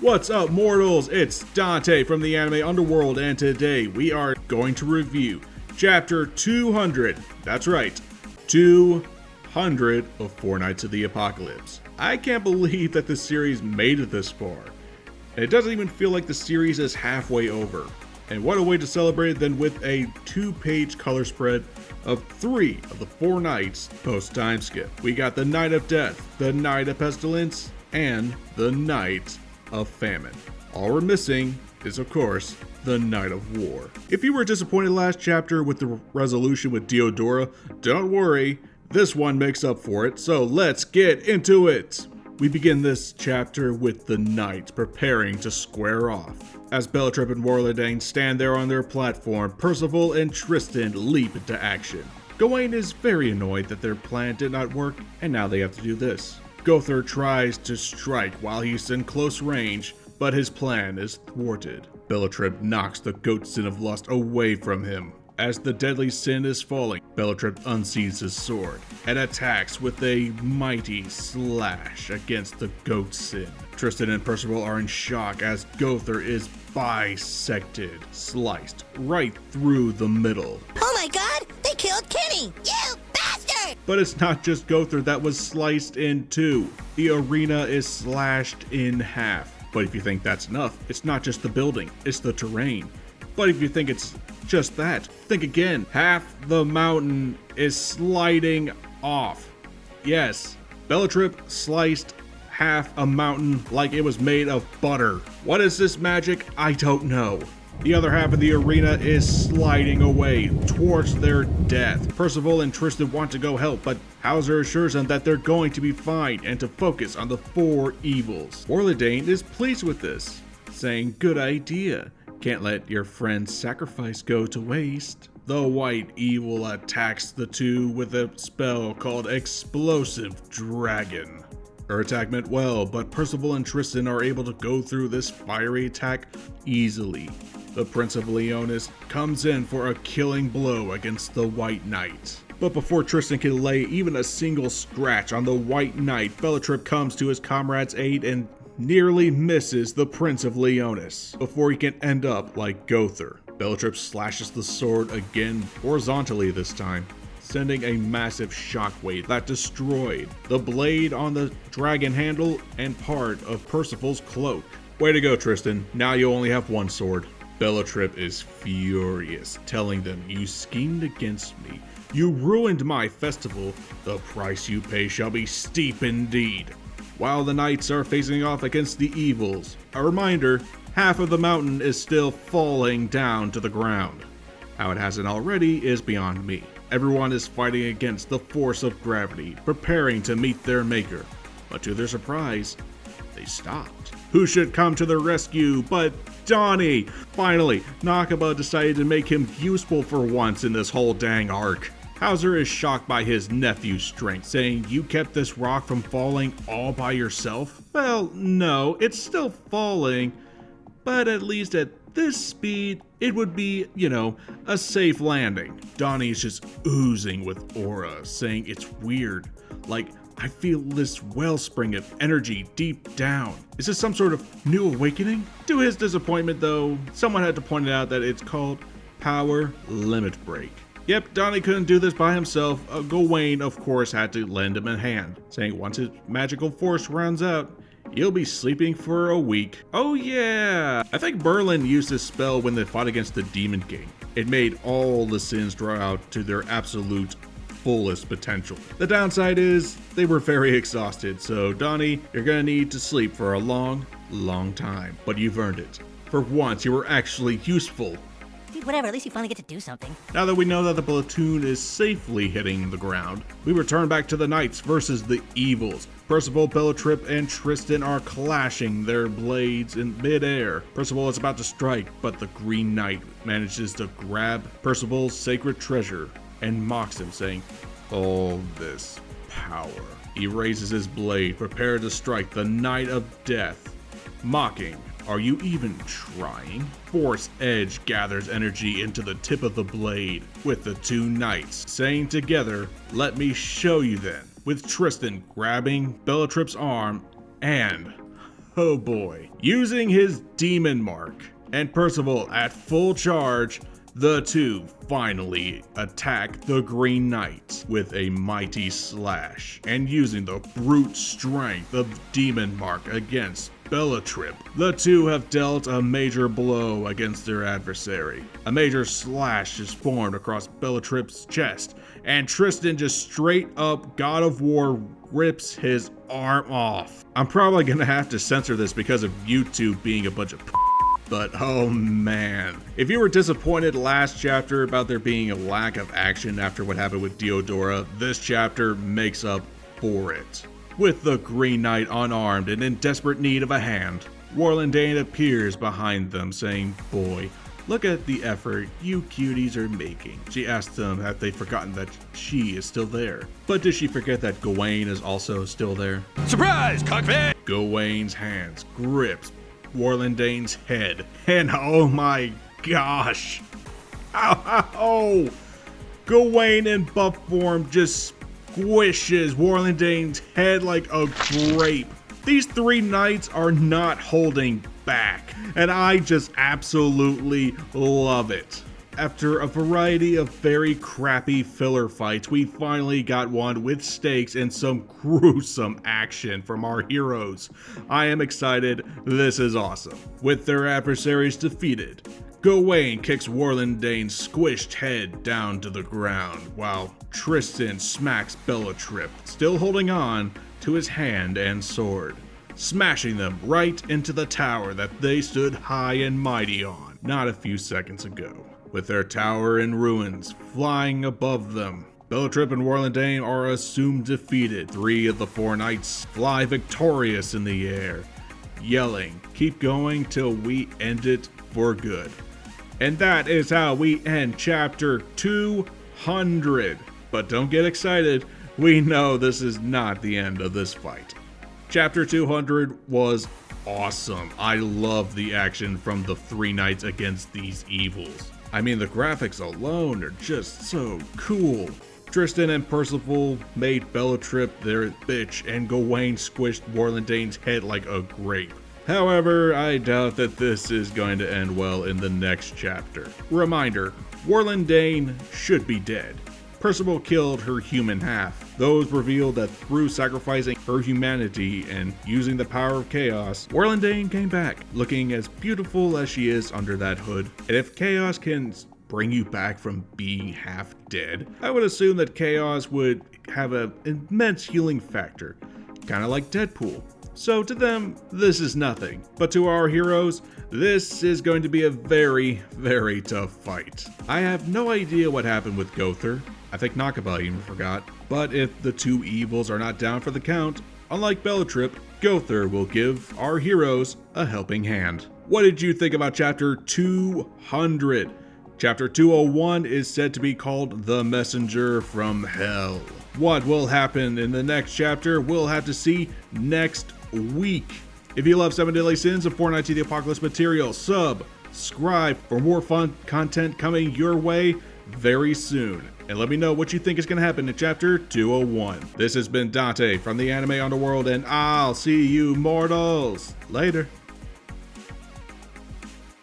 What's up, mortals? It's Dante from the anime Underworld, and today we are going to review Chapter 200. That's right, 200 of Four Knights of the Apocalypse. I can't believe that the series made it this far. And it doesn't even feel like the series is halfway over. And what a way to celebrate it than with a 2-page color spread of 3 of the 4 knights post-time skip. We got the Knight of Death, the Knight of Pestilence, and the Knight of Famine. All we're missing is, of course, the Knight of War. If you were disappointed last chapter with the resolution with Diodora, don't worry, this one makes up for it, so let's get into it! We begin this chapter with the knights preparing to square off. As Beletripe and Worrlendane stand there on their platform, Percival and Tristan leap into action. Gawain is very annoyed that their plan did not work, and now they have to do this. 𝐬𝐻 tries to strike while he's in close range, but his plan is thwarted. Bellatrip knocks the goat sin of lust away from him. As the deadly sin is falling, Bellatrip unsheathes his sword and attacks with a mighty slash against the goat sin. Tristan and Percival are in shock as 𝐬𝐻 is bisected, sliced right through the middle. Oh my god, they killed Kenny! You bastard! But it's not just 𝐬𝐻 that was sliced in two. The arena is slashed in half. But if you think that's enough, it's not just the building, it's the terrain. But if you think it's just that, think again. Half the mountain is sliding off. Yes, Bellatrip sliced half a mountain like it was made of butter. What is this magic? I don't know. The other half of the arena is sliding away towards their death. Percival and Tristan want to go help, but Hauser assures them that they're going to be fine and to focus on the 4 evils. Warlandane is pleased with this, saying, "Good idea. Can't let your friend's sacrifice go to waste." The white evil attacks the two with a spell called Explosive Dragon. Her attack meant well, but Percival and Tristan are able to go through this fiery attack easily. The Prince of Leonis comes in for a killing blow against the White Knight. But before Tristan can lay even a single scratch on the White Knight, Bellatrip comes to his comrade's aid and nearly misses the Prince of Leonis before he can end up like 𝐬𝐻. Bellatrip slashes the sword again, horizontally this time, sending a massive shockwave that destroyed the blade on the dragon handle and part of Percival's cloak. Way to go, Tristan. Now you only have one sword. Bellatrip is furious, telling them, "You schemed against me. You ruined my festival. The price you pay shall be steep indeed." While the knights are facing off against the evils, a reminder, half of the mountain is still falling down to the ground. How it hasn't already is beyond me. Everyone is fighting against the force of gravity, preparing to meet their maker. But to their surprise, they stopped. Who should come to their rescue but Donnie? Finally, 𝐸𝐻𝐫 decided to make him useful for once in this whole dang arc. Hauser is shocked by his nephew's strength, saying, "You kept this rock from falling all by yourself?" Well, no, it's still falling, but at least at this speed, it would be, a safe landing. Donnie is just oozing with aura, saying it's weird, like, "I feel this wellspring of energy deep down. Is this some sort of new awakening?" To his disappointment though, someone had to point out that it's called Power Limit Break. Yep, Donnie couldn't do this by himself. Gawain, of course, had to lend him a hand, saying once his magical force runs out, he'll be sleeping for a week. Oh yeah! I think Merlin used this spell when they fought against the Demon King. It made all the sins draw out to their absolute fullest potential. The downside is, they were very exhausted, so Donnie, you're gonna need to sleep for a long, long time. But you've earned it. For once, you were actually useful. Dude, whatever, at least you finally get to do something. Now that we know that the Platoon is safely hitting the ground, we return back to the knights versus the evils. Percival, Bellatrip, and Tristan are clashing their blades in midair. Percival is about to strike, but the Green Knight manages to grab Percival's sacred treasure and mocks him, saying, "All this power." He raises his blade, prepared to strike the Knight of Death, mocking, "Are you even trying?" Force Edge gathers energy into the tip of the blade, with the two knights saying together, "Let me show you then," with Tristan grabbing Bellatrip's arm and Oh boy. Using his demon mark and Percival at full charge, the two finally attack the Green Knight with a mighty slash, and using the brute strength of Demon Mark against Bellatrip, the two have dealt a major blow against their adversary. A major slash is formed across Bellatrip's chest, and Tristan just straight up God of War rips his arm off. I'm probably gonna have to censor this because of YouTube being a bunch of but oh man. If you were disappointed last chapter about there being a lack of action after what happened with Diodora, this chapter makes up for it. With the Green Knight unarmed and in desperate need of a hand, Warlandane appears behind them saying, "Boy, look at the effort you cuties are making." She asks them have they forgotten that she is still there. But does she forget that Gawain is also still there? Surprise, cockpit! Gawain's hands grips Warlandane's head, and oh my gosh, ow, Gawain in buff form just squishes Warlandane's head like a grape. These three knights are not holding back, and I just absolutely love it. After a variety of very crappy filler fights, we finally got one with stakes and some gruesome action from our heroes. I am excited, this is awesome. With their adversaries defeated, Gawain kicks Warlandane's squished head down to the ground, while Tristan smacks Bellatrip, still holding on to his hand and sword, smashing them right into the tower that they stood high and mighty on not a few seconds ago. With their tower in ruins flying above them, Beletripe and Worrlendane are assumed defeated. Three of the four knights fly victorious in the air, yelling, "Keep going till we end it for good." And that is how we end chapter 200. But don't get excited, we know this is not the end of this fight. Chapter 200 was awesome. I love the action from the three knights against these evils. I mean, the graphics alone are just so cool. Tristan and Percival made Bellatrip their bitch, and Gawain squished Warlandane's head like a grape. However, I doubt that this is going to end well in the next chapter. Reminder, Warlandane should be dead. Percival killed her human half. Those revealed that through sacrificing her humanity and using the power of chaos, Warlandane came back, looking as beautiful as she is under that hood. And if chaos can bring you back from being half dead, I would assume that chaos would have an immense healing factor, kind of like Deadpool. So to them, this is nothing. But to our heroes, this is going to be a very, very tough fight. I have no idea what happened with Gowther. I think Nakaba even forgot. But if the two evils are not down for the count, unlike Bellatrip, Gowther will give our heroes a helping hand. What did you think about chapter 200? Chapter 201 is said to be called The Messenger from Hell. What will happen in the next chapter, we'll have to see next week. If you love 7 Deadly Sins and Fortnite to the Apocalypse material, subscribe for more fun content coming your way very soon. And let me know what you think is going to happen in chapter 201. This has been Dante from the Anime Underworld, and I'll see you mortals later.